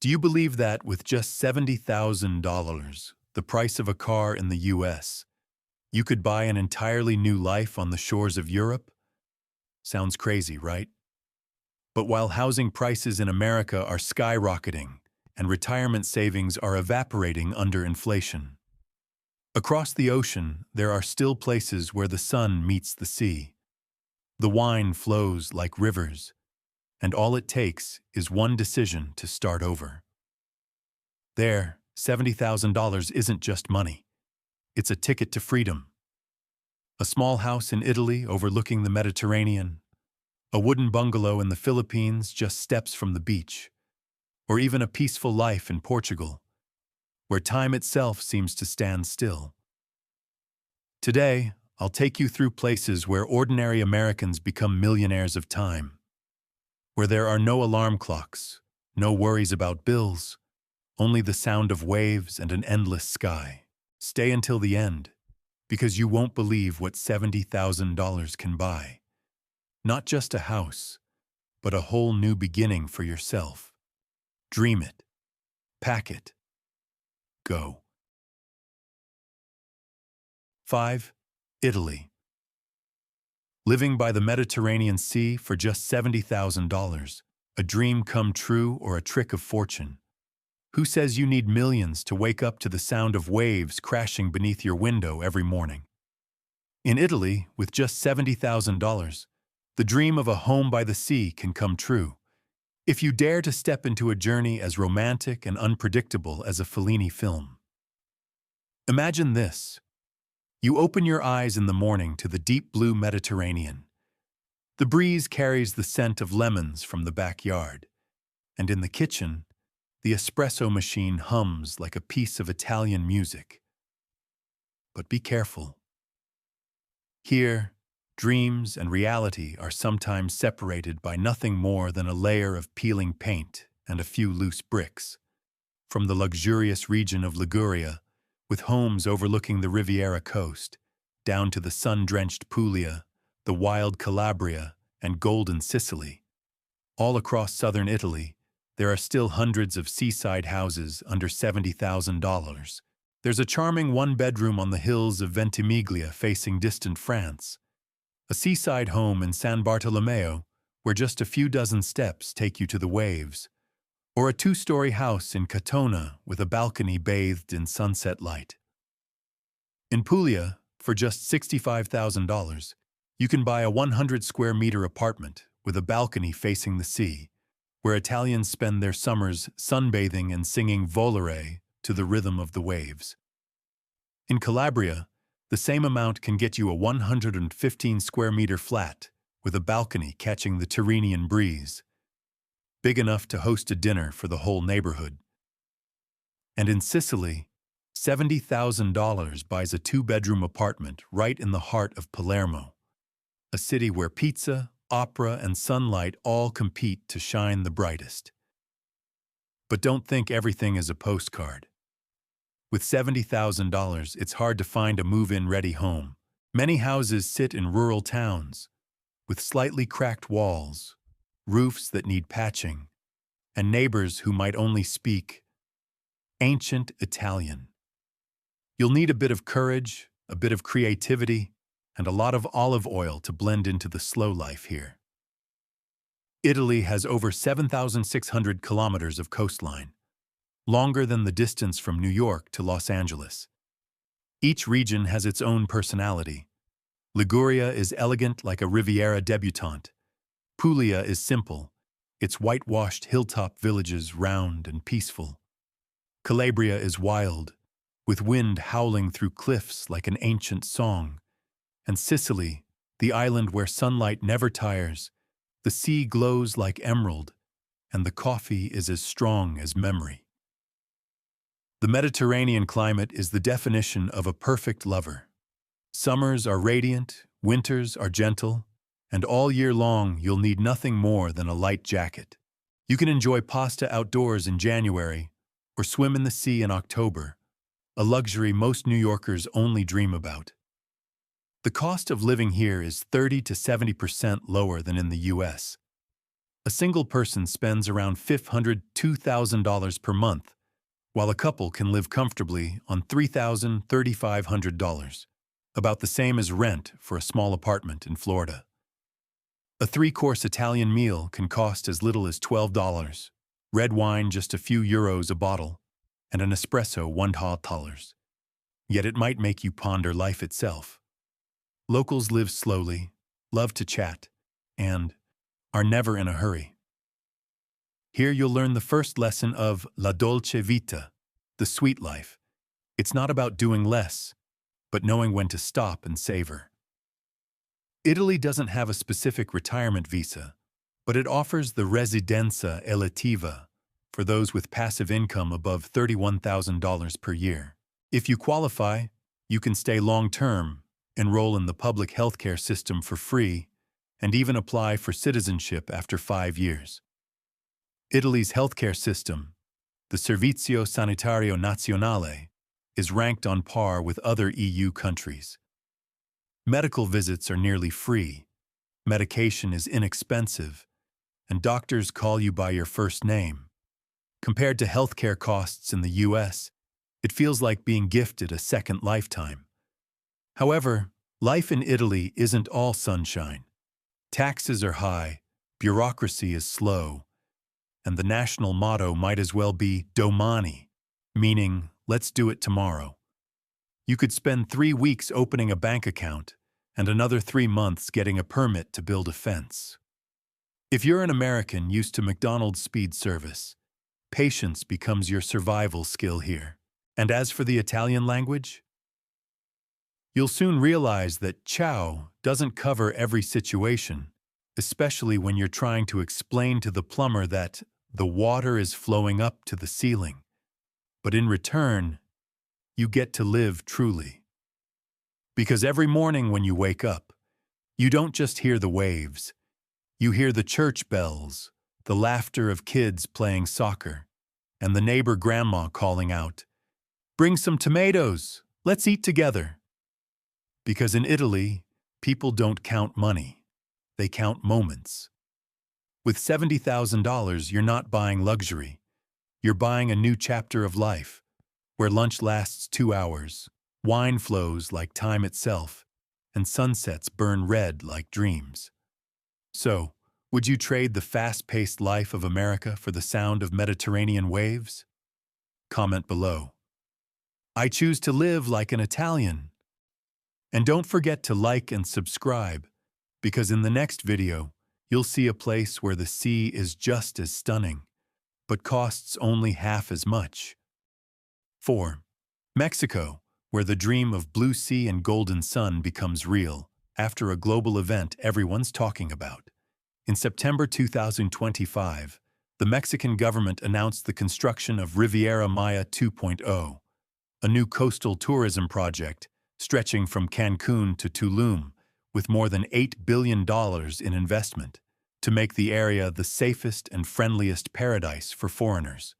Do you believe that with just $70,000, the price of a car in the US, you could buy an entirely new life on the shores of Europe? Sounds crazy, right? But while housing prices in America are skyrocketing and retirement savings are evaporating under inflation, across the ocean there are still places where the sun meets the sea. The wine flows like rivers, and all it takes is one decision to start over. There, $70,000 isn't just money. It's a ticket to freedom. A small house in Italy overlooking the Mediterranean, a wooden bungalow in the Philippines just steps from the beach, or even a peaceful life in Portugal, where time itself seems to stand still. Today, I'll take you through places where ordinary Americans become millionaires of time, where there are no alarm clocks, no worries about bills, only the sound of waves and an endless sky. Stay until the end, because you won't believe what $70,000 can buy. Not just a house, but a whole new beginning for yourself. Dream it. Pack it. Go. 5. Italy. Living by the Mediterranean Sea for just $70,000, a dream come true or a trick of fortune. Who says you need millions to wake up to the sound of waves crashing beneath your window every morning? In Italy, with just $70,000, the dream of a home by the sea can come true, if you dare to step into a journey as romantic and unpredictable as a Fellini film. Imagine this. You open your eyes in the morning to the deep blue Mediterranean. The breeze carries the scent of lemons from the backyard, and in the kitchen, the espresso machine hums like a piece of Italian music. But be careful. Here, dreams and reality are sometimes separated by nothing more than a layer of peeling paint and a few loose bricks. From the luxurious region of Liguria, with homes overlooking the Riviera coast, down to the sun-drenched Puglia, the wild Calabria, and golden Sicily, all across southern Italy, there are still hundreds of seaside houses under $70,000. There's a charming one-bedroom on the hills of Ventimiglia facing distant France, a seaside home in San Bartolomeo where just a few dozen steps take you to the waves, or a two-story house in Catona with a balcony bathed in sunset light. In Puglia, for just $65,000, you can buy a 100-square-meter apartment with a balcony facing the sea, where Italians spend their summers sunbathing and singing volare to the rhythm of the waves. In Calabria, the same amount can get you a 115-square-meter flat with a balcony catching the Tyrrhenian breeze, big enough to host a dinner for the whole neighborhood. And in Sicily, $70,000 buys a two-bedroom apartment right in the heart of Palermo, a city where pizza, opera, and sunlight all compete to shine the brightest. But don't think everything is a postcard. With $70,000, it's hard to find a move-in ready home. Many houses sit in rural towns, with slightly cracked walls, roofs that need patching, and neighbors who might only speak ancient Italian. You'll need a bit of courage, a bit of creativity, and a lot of olive oil to blend into the slow life here. Italy has over 7,600 kilometers of coastline, longer than the distance from New York to Los Angeles. Each region has its own personality. Liguria is elegant like a Riviera debutante. Puglia is simple, its whitewashed hilltop villages round and peaceful. Calabria is wild, with wind howling through cliffs like an ancient song. And Sicily, the island where sunlight never tires, the sea glows like emerald, and the coffee is as strong as memory. The Mediterranean climate is the definition of a perfect lover. Summers are radiant, winters are gentle, and all year long you'll need nothing more than a light jacket. You can enjoy pasta outdoors in January or swim in the sea in October, a luxury most New Yorkers only dream about. The cost of living here is 30 to 70% lower than in the US. a single person spends around $500 to $2,000 per month, while a couple can live comfortably on $3,000 to $3,500, about the same as rent for a small apartment in Florida. A three-course Italian meal can cost as little as $12, red wine just a few euros a bottle, and an espresso $1. Yet it might make you ponder life itself. Locals live slowly, love to chat, and are never in a hurry. Here you'll learn the first lesson of La Dolce Vita, the sweet life. It's not about doing less, but knowing when to stop and savor. Italy doesn't have a specific retirement visa, but it offers the Residenza Elettiva for those with passive income above $31,000 per year. If you qualify, you can stay long-term, enroll in the public healthcare system for free, and even apply for citizenship after 5 years. Italy's healthcare system, the Servizio Sanitario Nazionale, is ranked on par with other EU countries. Medical visits are nearly free, medication is inexpensive, and doctors call you by your first name. Compared to healthcare costs in the US, it feels like being gifted a second lifetime. However, life in Italy isn't all sunshine. Taxes are high, bureaucracy is slow, and the national motto might as well be domani, meaning let's do it tomorrow. You could spend 3 weeks opening a bank account and another 3 months getting a permit to build a fence. If you're an American used to McDonald's speed service, patience becomes your survival skill here. And as for the Italian language, you'll soon realize that ciao doesn't cover every situation, especially when you're trying to explain to the plumber that the water is flowing up to the ceiling. But in return, you get to live truly. Because every morning when you wake up, you don't just hear the waves. You hear the church bells, the laughter of kids playing soccer, and the neighbor grandma calling out, "Bring some tomatoes, let's eat together." Because in Italy, people don't count money, they count moments. With $70,000, you're not buying luxury. You're buying a new chapter of life, where lunch lasts 2 hours, wine flows like time itself, and sunsets burn red like dreams. So, would you trade the fast-paced life of America for the sound of Mediterranean waves? Comment below. I choose to live like an Italian. And don't forget to like and subscribe, because in the next video, you'll see a place where the sea is just as stunning, but costs only half as much. 4. Mexico, where the dream of blue sea and golden sun becomes real after a global event everyone's talking about. In September 2025, the Mexican government announced the construction of Riviera Maya 2.0, a new coastal tourism project stretching from Cancun to Tulum, with more than $8 billion in investment to make the area the safest and friendliest paradise for foreigners.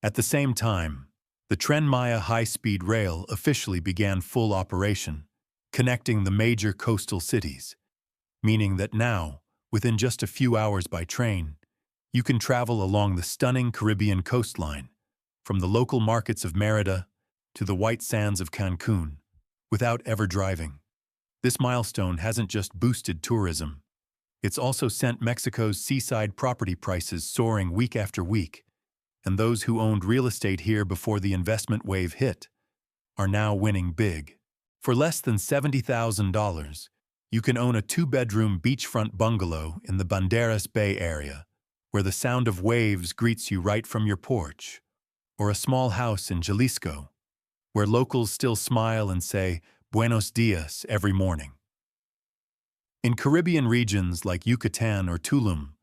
At the same time, the Tren Maya high-speed rail officially began full operation, connecting the major coastal cities, meaning that now, within just a few hours by train, you can travel along the stunning Caribbean coastline, from the local markets of Merida to the white sands of Cancun, without ever driving. This milestone hasn't just boosted tourism, it's also sent Mexico's seaside property prices soaring week after week, and those who owned real estate here before the investment wave hit are now winning big. For less than $70,000, you can own a 2-bedroom beachfront bungalow in the Banderas Bay area, where the sound of waves greets you right from your porch, or a small house in Jalisco, where locals still smile and say "Buenos dias" every morning. In Caribbean regions like Yucatan or Tulum,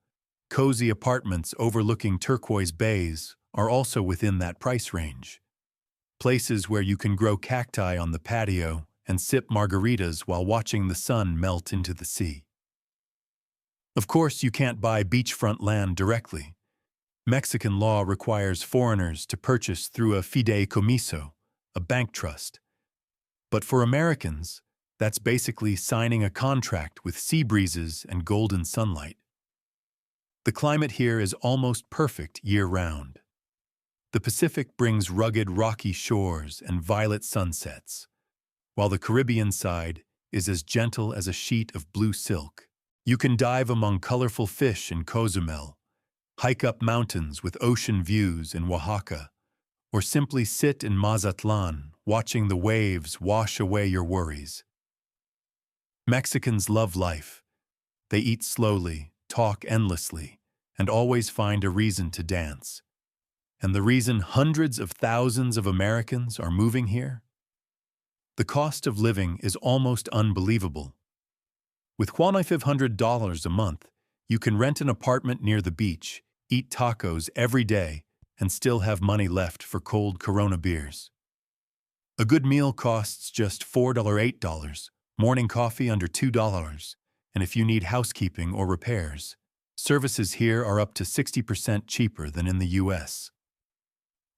cozy apartments overlooking turquoise bays are also within that price range. Places where you can grow cacti on the patio and sip margaritas while watching the sun melt into the sea. Of course, you can't buy beachfront land directly. Mexican law requires foreigners to purchase through a fideicomiso, a bank trust. But for Americans, that's basically signing a contract with sea breezes and golden sunlight. The climate here is almost perfect year-round. The Pacific brings rugged rocky shores and violet sunsets, while the Caribbean side is as gentle as a sheet of blue silk. You can dive among colorful fish in Cozumel, hike up mountains with ocean views in Oaxaca, or simply sit in Mazatlan watching the waves wash away your worries. Mexicans love life. They eat slowly, talk endlessly, and always find a reason to dance. And the reason hundreds of thousands of Americans are moving here? The cost of living is almost unbelievable. With $2,500 a month, you can rent an apartment near the beach, eat tacos every day, and still have money left for cold Corona beers. A good meal costs just $4.08, morning coffee under $2, and if you need housekeeping or repairs, services here are up to 60% cheaper than in the US.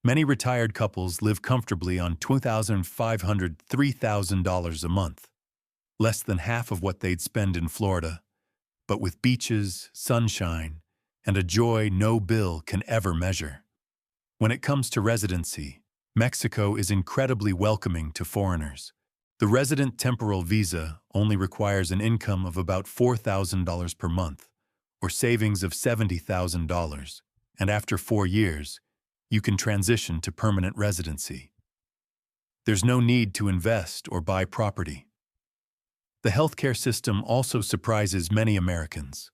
Many retired couples live comfortably on $2,500 to $3,000 a month, less than half of what they'd spend in Florida, but with beaches, sunshine, and a joy no bill can ever measure. When it comes to residency, Mexico is incredibly welcoming to foreigners. The resident temporal visa only requires an income of about $4,000 per month, or savings of $70,000, and after 4 years, you can transition to permanent residency. There's no need to invest or buy property. The healthcare system also surprises many Americans.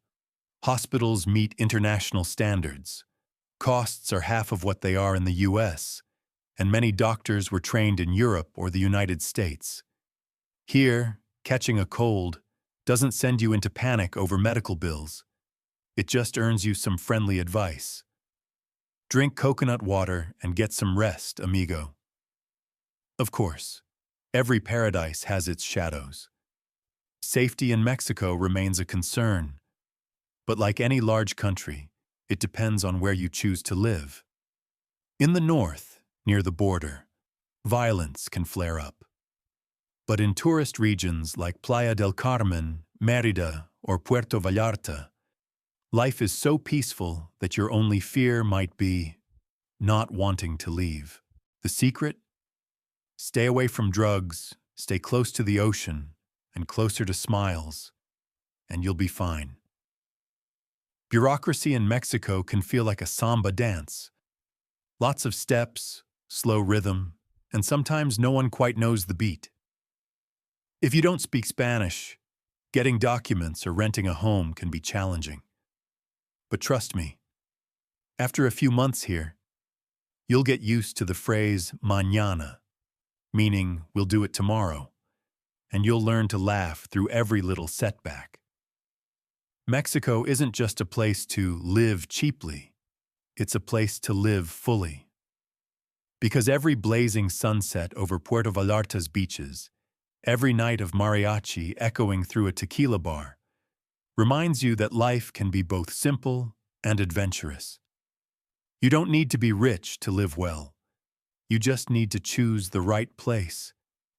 Hospitals meet international standards. Costs are half of what they are in the US, and many doctors were trained in Europe or the United States. Here, catching a cold doesn't send you into panic over medical bills. It just earns you some friendly advice. Drink coconut water and get some rest, amigo. Of course, every paradise has its shadows. Safety in Mexico remains a concern, but like any large country, it depends on where you choose to live. In the north, near the border, violence can flare up. But in tourist regions like Playa del Carmen, Mérida, or Puerto Vallarta, life is so peaceful that your only fear might be not wanting to leave. The secret? Stay away from drugs, stay close to the ocean, and closer to smiles, and you'll be fine. Bureaucracy in Mexico can feel like a samba dance. Lots of steps, slow rhythm, and sometimes no one quite knows the beat. If you don't speak Spanish, getting documents or renting a home can be challenging. But trust me, after a few months here, you'll get used to the phrase mañana, meaning we'll do it tomorrow, and you'll learn to laugh through every little setback. Mexico isn't just a place to live cheaply, it's a place to live fully. Because every blazing sunset over Puerto Vallarta's beaches, every night of mariachi echoing through a tequila bar, reminds you that life can be both simple and adventurous. You don't need to be rich to live well. You just need to choose the right place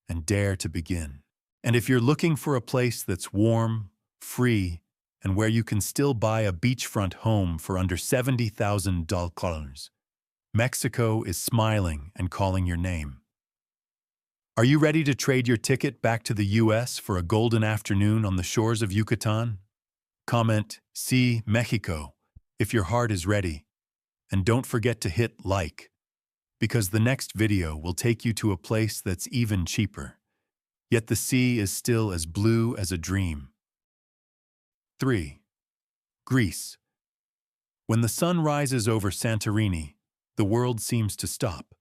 and dare to begin. And if you're looking for a place that's warm, free, and where you can still buy a beachfront home for under $70,000, Mexico is smiling and calling your name. Are you ready to trade your ticket back to the US for a golden afternoon on the shores of Yucatan? Comment, "Sí, Mexico," if your heart is ready. And don't forget to hit like, because the next video will take you to a place that's even cheaper. Yet the sea is still as blue as a dream. 3. Greece. When the sun rises over Santorini, the world seems to stop.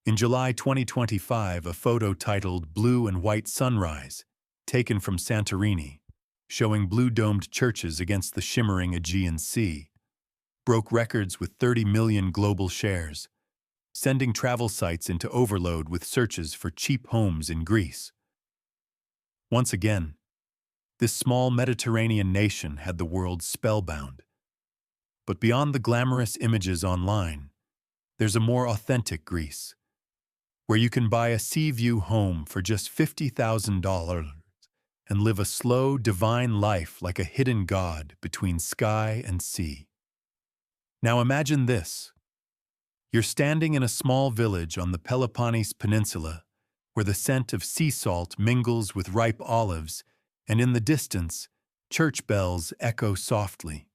In July 2025, a photo titled "Blue and White Sunrise," taken from Santorini, showing blue-domed churches against the shimmering Aegean Sea, broke records with 30 million global shares, sending travel sites into overload with searches for cheap homes in Greece. Once again, this small Mediterranean nation had the world spellbound. But beyond the glamorous images online, there's a more authentic Greece, where you can buy a sea view home for just $50,000 and live a slow, divine life like a hidden god between sky and sea. Now imagine this. You're standing in a small village on the Peloponnese Peninsula, where the scent of sea salt mingles with ripe olives, and in the distance, church bells echo softly.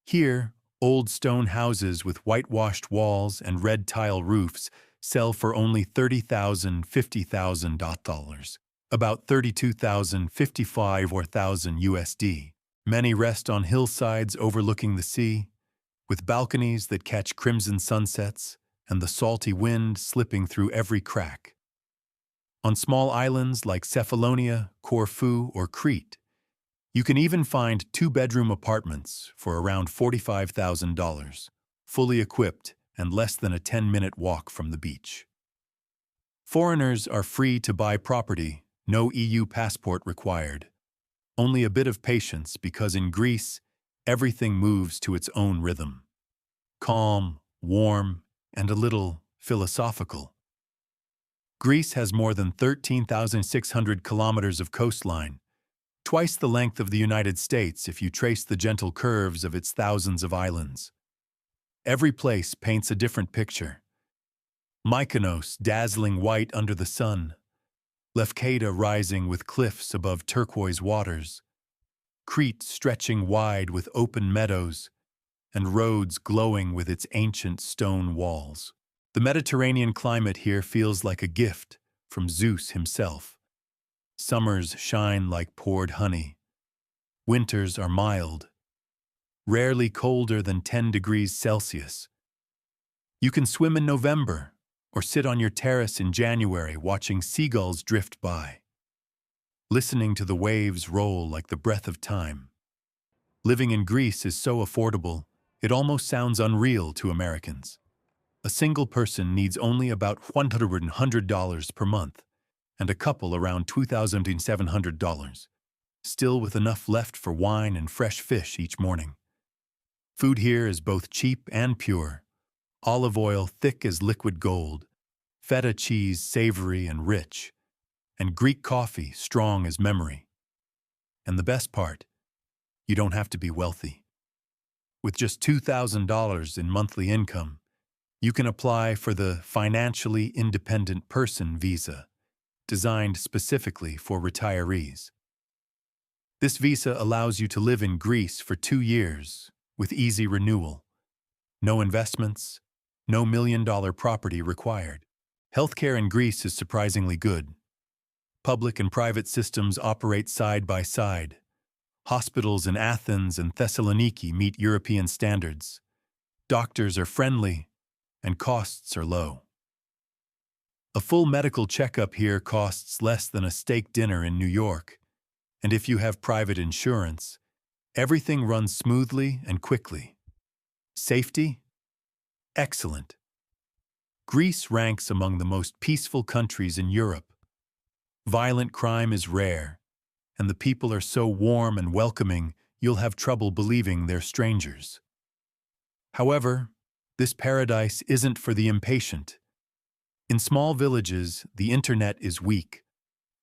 Here, old stone houses with whitewashed walls and red tile roofs sell for only $30,000, $50,000, about $32,055 or $1,000 USD. Many rest on hillsides overlooking the sea, with balconies that catch crimson sunsets and the salty wind slipping through every crack. On small islands like Cephalonia, Corfu, or Crete, you can even find two-bedroom apartments for around $45,000, fully equipped and less than a 10-minute walk from the beach. Foreigners are free to buy property, no EU passport required. Only a bit of patience because in Greece, everything moves to its own rhythm. Calm, warm, and a little philosophical. Greece has more than 13,600 kilometers of coastline, twice the length of the United States if you trace the gentle curves of its thousands of islands. Every place paints a different picture. Mykonos dazzling white under the sun, Lefkada rising with cliffs above turquoise waters, Crete stretching wide with open meadows, and Rhodes glowing with its ancient stone walls. The Mediterranean climate here feels like a gift from Zeus himself. Summers shine like poured honey. Winters are mild, rarely colder than 10 degrees Celsius. You can swim in November or sit on your terrace in January watching seagulls drift by, listening to the waves roll like the breath of time. Living in Greece is so affordable, it almost sounds unreal to Americans. A single person needs only about $100 per month, and a couple around $2,700, still with enough left for wine and fresh fish each morning. Food here is both cheap and pure. Olive oil thick as liquid gold, feta cheese savory and rich, and Greek coffee strong as memory. And the best part, you don't have to be wealthy. With just $2,000 in monthly income, you can apply for the Financially Independent Person visa, designed specifically for retirees. This visa allows you to live in Greece for 2 years with easy renewal. No investments, no million-dollar property required. Healthcare in Greece is surprisingly good. Public and private systems operate side by side. Hospitals in Athens and Thessaloniki meet European standards. Doctors are friendly, and costs are low. A full medical checkup here costs less than a steak dinner in New York, and if you have private insurance, everything runs smoothly and quickly. Safety? Excellent. Greece ranks among the most peaceful countries in Europe. Violent crime is rare, and the people are so warm and welcoming you'll have trouble believing they're strangers. However, this paradise isn't for the impatient. In small villages, the internet is weak.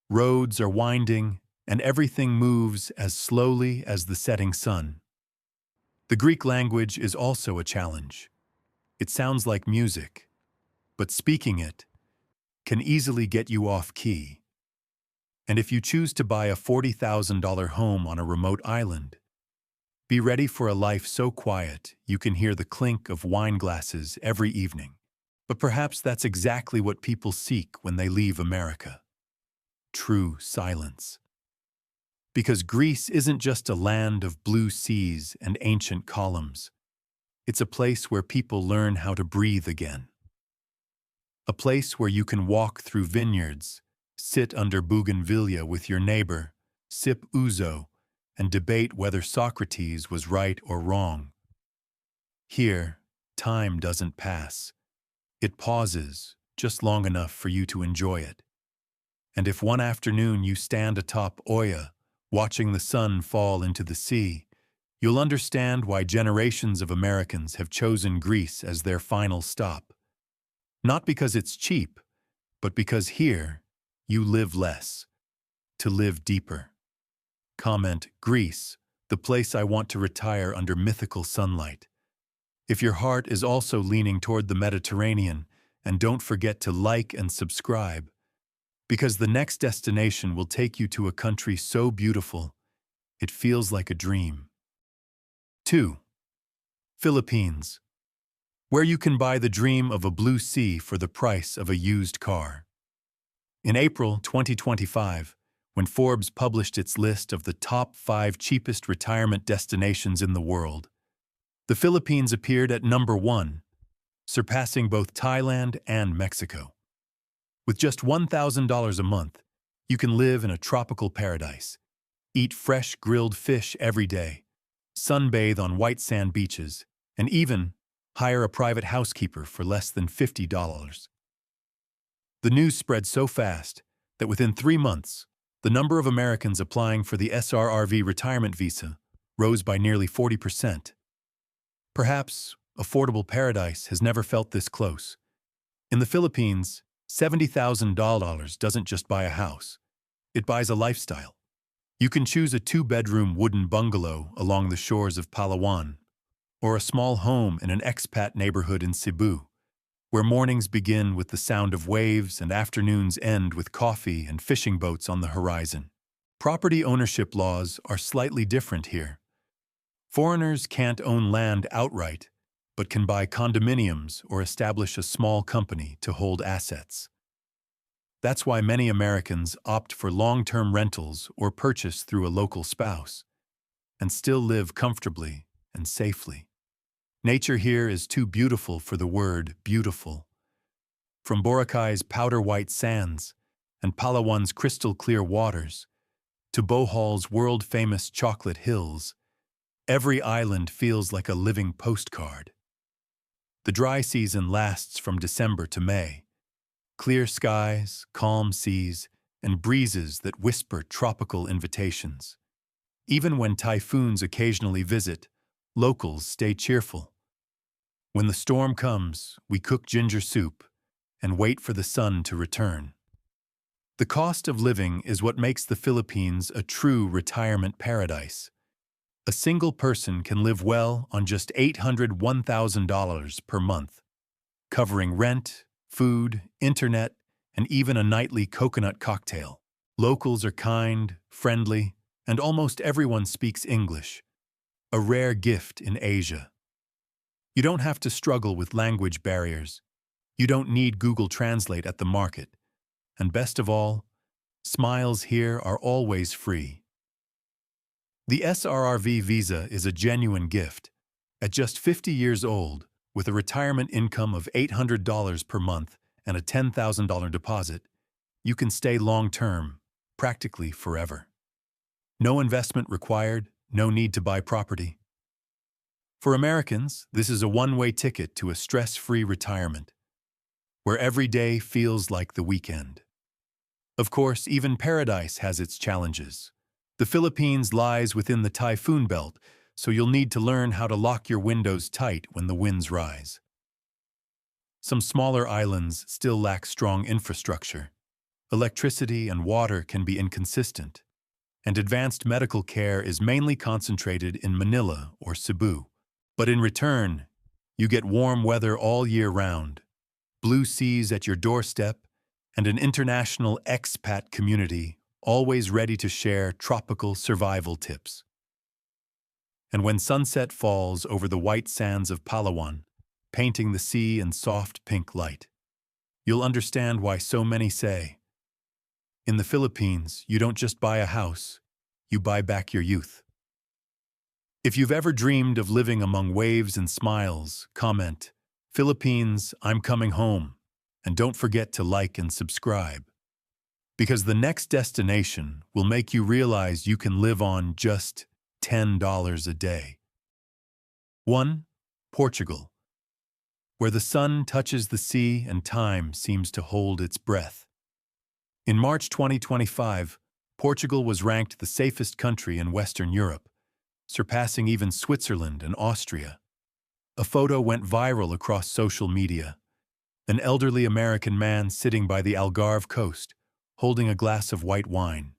Roads are winding, and everything moves as slowly as the setting sun. The Greek language is also a challenge. It sounds like music, but speaking it can easily get you off key. And if you choose to buy a $40,000 home on a remote island, be ready for a life so quiet you can hear the clink of wine glasses every evening. But perhaps that's exactly what people seek when they leave America. True silence. Because Greece isn't just a land of blue seas and ancient columns. It's a place where people learn how to breathe again. A place where you can walk through vineyards, sit under bougainvillea with your neighbor, sip ouzo, and debate whether Socrates was right or wrong. Here, time doesn't pass. It pauses just long enough for you to enjoy it. And if one afternoon you stand atop Oya, watching the sun fall into the sea, you'll understand why generations of Americans have chosen Greece as their final stop. Not because it's cheap, but because here, you live less, to live deeper. comment Greece, the place I want to retire under mythical sunlight. If your heart is also leaning toward the Mediterranean, and don't forget to like and subscribe, because the next destination will take you to a country so beautiful, it feels like a dream. 2. Philippines, where you can buy the dream of a blue sea for the price of a used car. In April 2025, when Forbes published its list of the top 5 cheapest retirement destinations in the world, the Philippines appeared at number 1, surpassing both Thailand and Mexico. With just $1,000 a month, you can live in a tropical paradise, eat fresh grilled fish every day, sunbathe on white sand beaches, and even hire a private housekeeper for less than $50. The news spread so fast that within 3 months, the number of Americans applying for the SRRV retirement visa rose by nearly 40%. Perhaps affordable paradise has never felt this close. In the Philippines, $70,000 doesn't just buy a house, it buys a lifestyle. You can choose a 2-bedroom wooden bungalow along the shores of Palawan, or a small home in an expat neighborhood in Cebu, where mornings begin with the sound of waves and afternoons end with coffee and fishing boats on the horizon. Property ownership laws are slightly different here. Foreigners can't own land outright, but can buy condominiums or establish a small company to hold assets. That's why many Americans opt for long-term rentals or purchase through a local spouse, and still live comfortably and safely. Nature here is too beautiful for the word beautiful. From Boracay's powder-white sands and Palawan's crystal-clear waters to Bohol's world-famous chocolate hills, every island feels like a living postcard. The dry season lasts from December to May. Clear skies, calm seas, and breezes that whisper tropical invitations. Even when typhoons occasionally visit, locals stay cheerful. When the storm comes, we cook ginger soup and wait for the sun to return. The cost of living is what makes the Philippines a true retirement paradise. A single person can live well on just $801,000 per month, covering rent, food, internet, and even a nightly coconut cocktail. Locals are kind, friendly, and almost everyone speaks English, a rare gift in Asia. You don't have to struggle with language barriers. You don't need Google Translate at the market. And best of all, smiles here are always free. The SRRV visa is a genuine gift. At just 50 years old, with a retirement income of $800 per month and a $10,000 deposit, you can stay long-term, practically forever. No investment required, no need to buy property. For Americans, this is a one-way ticket to a stress-free retirement, where every day feels like the weekend. Of course, even paradise has its challenges. The Philippines lies within the typhoon belt, so you'll need to learn how to lock your windows tight when the winds rise. Some smaller islands still lack strong infrastructure. Electricity and water can be inconsistent, and advanced medical care is mainly concentrated in Manila or Cebu. But in return, you get warm weather all year round, blue seas at your doorstep, and an international expat community always ready to share tropical survival tips. And when sunset falls over the white sands of Palawan, painting the sea in soft pink light, you'll understand why so many say, in the Philippines, you don't just buy a house, you buy back your youth. If you've ever dreamed of living among waves and smiles, comment, Philippines, I'm coming home, and don't forget to like and subscribe. Because the next destination will make you realize you can live on just $10 a day. 1. Portugal, where the sun touches the sea and time seems to hold its breath. In March 2025, Portugal was ranked the safest country in Western Europe, surpassing even Switzerland and Austria. A photo went viral across social media. An elderly American man sitting by the Algarve coast, holding a glass of white wine.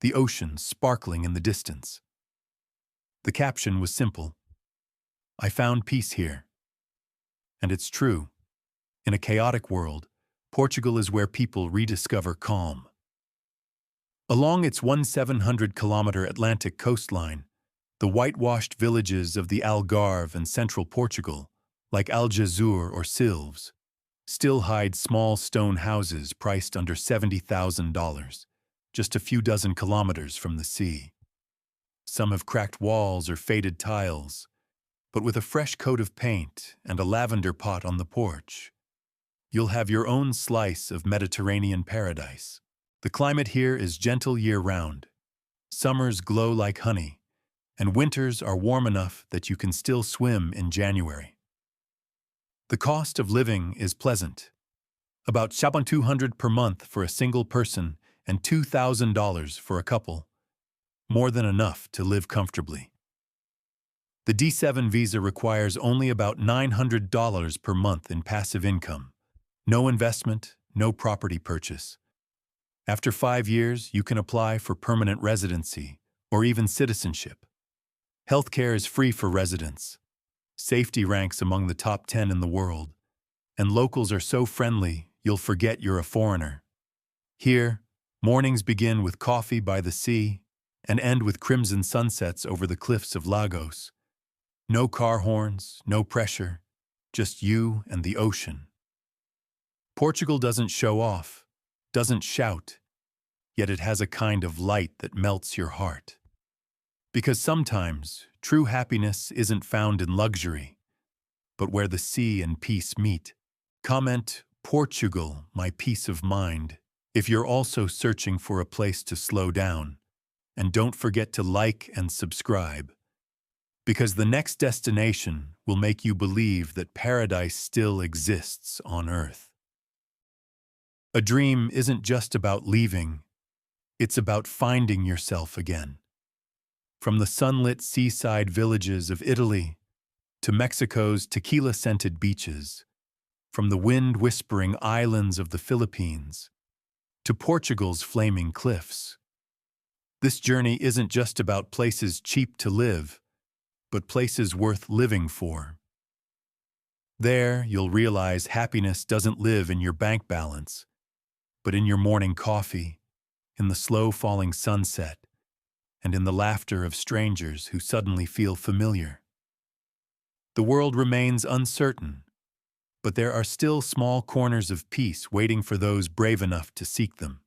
the ocean sparkling in the distance. The caption was simple: "I found peace here." And it's true. In a chaotic world, Portugal is where people rediscover calm. Along its 1,700-kilometer Atlantic coastline, the whitewashed villages of the Algarve and central Portugal, like Algesur or Silves, still hide small stone houses priced under $70,000, just a few dozen kilometers from the sea. Some have cracked walls or faded tiles, but with a fresh coat of paint and a lavender pot on the porch, you'll have your own slice of Mediterranean paradise. The climate here is gentle year-round. Summers glow like honey, and winters are warm enough that you can still swim in January. The cost of living is pleasant. About $200 per month for a single person and $2,000 for a couple. More than enough to live comfortably. The D7 visa requires only about $900 per month in passive income. No investment, no property purchase. After 5 years, you can apply for permanent residency or even citizenship. Healthcare is free for residents. Safety ranks among the top 10 in the world. And locals are so friendly, you'll forget you're a foreigner. Here, mornings begin with coffee by the sea and end with crimson sunsets over the cliffs of Lagos. No car horns, no pressure, just you and the ocean. Portugal doesn't show off, doesn't shout, yet it has a kind of light that melts your heart. Because sometimes, true happiness isn't found in luxury, but where the sea and peace meet. Comment, "Portugal, my peace of mind," if you're also searching for a place to slow down. And don't forget to like and subscribe, because the next destination will make you believe that paradise still exists on Earth. A dream isn't just about leaving, it's about finding yourself again. From the sunlit seaside villages of Italy to Mexico's tequila-scented beaches, from the wind-whispering islands of the Philippines to Portugal's flaming cliffs. This journey isn't just about places cheap to live, but places worth living for. There, you'll realize happiness doesn't live in your bank balance, but in your morning coffee, in the slow-falling sunset, and in the laughter of strangers who suddenly feel familiar. The world remains uncertain, but there are still small corners of peace waiting for those brave enough to seek them.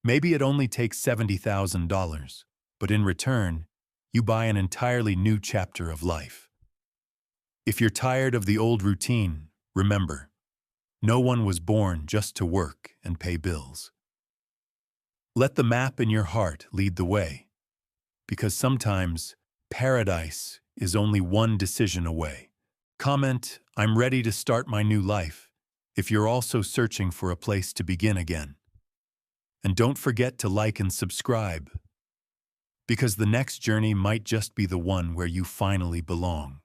Maybe it only takes $70,000, but in return, you buy an entirely new chapter of life. If you're tired of the old routine, remember, no one was born just to work and pay bills. Let the map in your heart lead the way, because sometimes paradise is only one decision away. Comment, "I'm ready to start my new life," if you're also searching for a place to begin again. And don't forget to like and subscribe, because the next journey might just be the one where you finally belong.